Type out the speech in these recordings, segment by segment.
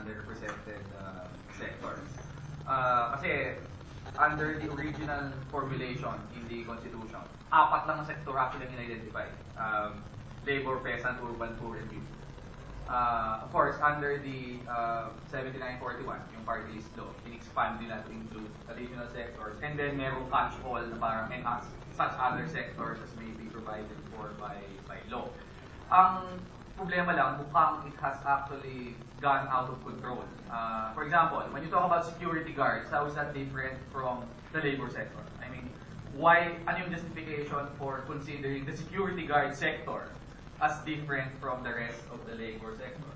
underrepresented sectors. Kasi under the original formulation in the Constitution, apat lang ang sector actually ang in-identify. Labor, peasant, urban, poor, and youth. Of course, under the 7941, yung party list law, in-expand nila to include additional sectors, and then merong catch-all na parang and such other sectors as may be provided for by law. Ang problema lang, mukhang it has actually gone out of control. For example, when you talk about security guards, how is that different from the labor sector? I mean, why, ano yung justification for considering the security guard sector as different from the rest of the labor sector?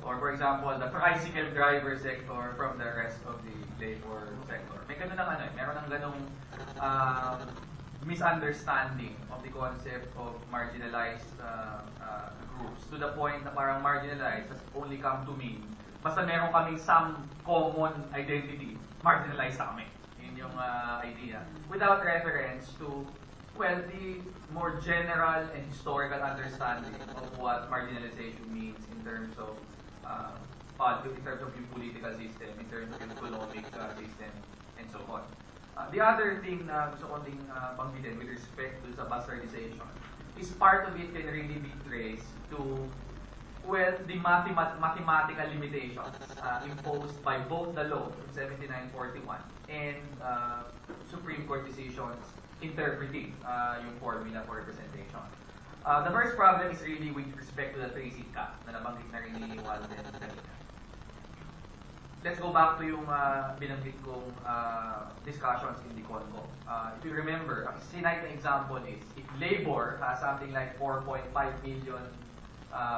Or for example, the tricycle driver sector from the rest of the labor sector. May ganun ng meron ng ganung misunderstanding of the concept of marginalized groups to the point na parang marginalized has only come to mean basta meron kaming some common identity, marginalized na kami. Yun yung idea. Without reference to, well, the more general and historical understanding of what marginalization means in terms of yung political system, in terms of yung economic system, and so on. The other thing na gusto ko ding banggitin with respect to sa bastardization is part of it can really be traced to, well, the mathematical limitations imposed by both the law in 7941 and Supreme Court decisions interpreting yung formula for representation. The first problem is really with respect to the 3-seat cap na nabanggit na rin ni Walden kanina. Let's go back to yung binanggit kong discussions in the CONCO. If you remember, ang sinite na example is, if labor has something like 4.5 million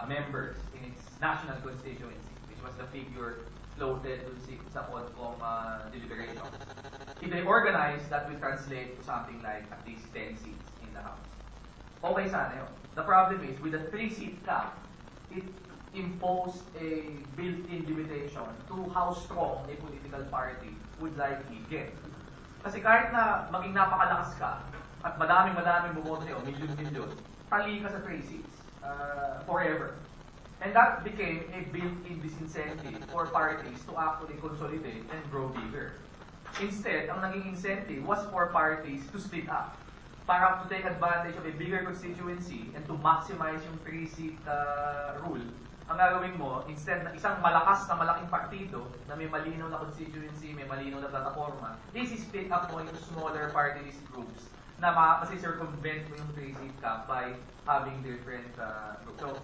members in its national constituency, which was the figure floated sa CONCO deliberations, if they organize, that will translate to something like at least 10 seats in the House. Okay sana yun. The problem is, with the 3-seat cap, it imposed a built-in limitation to how strong a political party would likely get. Kasi kahit na maging napakalakas ka at madaming bumoto sa'yo, milyon-milyon, tali ka sa 3 seats forever. And that became a built-in disincentive for parties to actually consolidate and grow bigger. Instead, ang naging incentive was for parties to split up para to take advantage of a bigger constituency and to maximize yung 3-seat rule. Ang gagawin mo, instead na isang malakas na malaking partido na may malinaw na constituency, may malinaw na plataforma, this is split up mo yung smaller party list groups na makakasircumvent mo yung 3-seat cap by having different groups. So,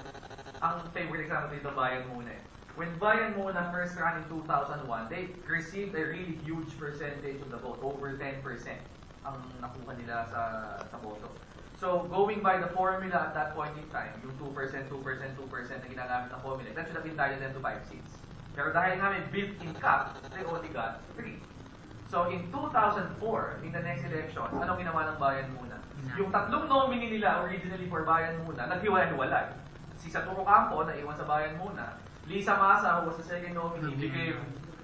ang favorite example dito, Bayan Muna. When Bayan Muna first ran in 2001, they received a really huge percentage of the vote, over 10% ang nakuha nila sa boto. So, going by the formula at that point in time, yung 2%, 2%, 2% na ginagamit ng formula, that should have entitled them to 5 seats. Pero dahil nga may built-in cap, they only got 3. So, in 2004, in the next elections, anong ginawa ng Bayan Muna? Yung tatlong nominee nila originally for Bayan Muna, naghiwalay-hiwalay. Si Saturo Campo, na iwan sa Bayan Muna. Lisa Masa, who was the second nominee, became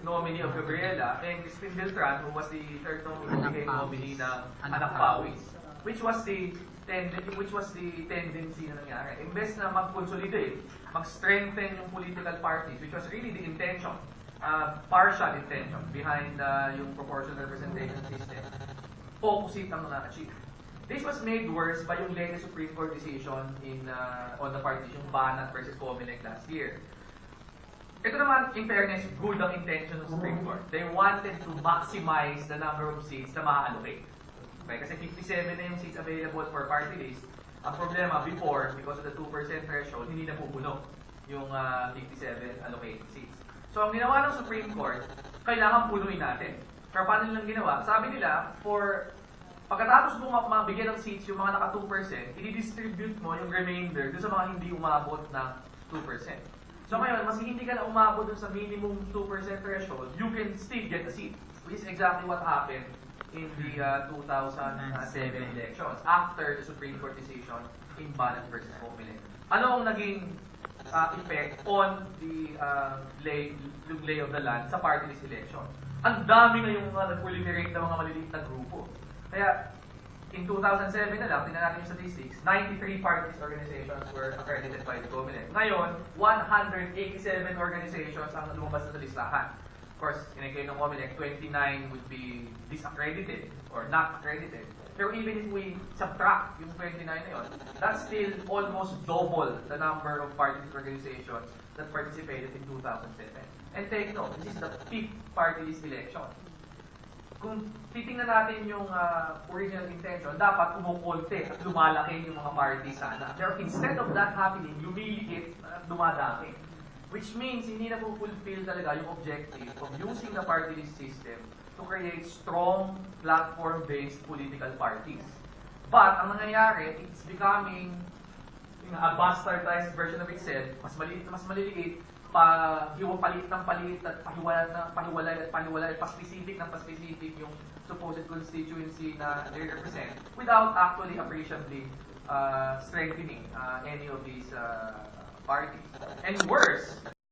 nominee of Gabriela, and Crispin Beltran, who was the third nominee, became nominee ng Anak Pawis. Which was the tendency na nangyari. Imbes na mag-consolidate, mag-strengthen yung political parties, which was really the intention, partial intention behind yung proportional representation system, opposite ang na-achieve. This was made worse by yung latest Supreme Court decision on the partition, Banat versus Comelec last year. Ito naman, in fairness, good ang intention ng Supreme Court. They wanted to maximize the number of seats na ma-allocate. Okay, kasi 57 na yung seats available for party list. Ang problema, before, because of the 2% threshold, hindi na pupuno yung 57 allocated seats. So, ang ginawa ng Supreme Court, kailangan punuin natin. Pero paano nilang ginawa? Sabi nila, pagkatapos mo mabigyan ng seats yung mga naka 2%, i-distribute mo yung remainder doon sa mga hindi umabot ng 2%. So ngayon, mas hindi ka na umabot doon sa minimum 2% threshold, you can still get a seat. Which is exactly what happened in the 2007 elections after the Supreme Court decision in Banat versus Comelec. Ano ang naging effect on the lay of the land sa party list election? Ang dami na yung nag-proliferate na mga maliliit na grupo. Kaya, In 2007 na lang, tingnan natin yung statistics, 93 parties organizations were accredited by the COMELEC. Ngayon, 187 organizations ang lumabas na sa listahan. Of course, in ng COMELEC, 29 would be disaccredited or not accredited. Pero even if we subtract yung 29 na yun, that's still almost double the number of parties organizations that participated in 2007. And take note, this is the 5th party list election. Kung titingnan natin yung original intention, dapat kumukonti at lumalaki yung mga parties sana. Pero instead of that happening, lumiliit at dumadami. Which means, hindi na fulfill talaga yung objective of using the party list system to create strong platform-based political parties. But, ang nangyayari, it's becoming a bastardized version of itself, mas maliliit, palit ng palit at pahiwalay at pa-specific ng pa-specific yung supposed constituency na they represent without actually appreciably strengthening any of these parties. And worse,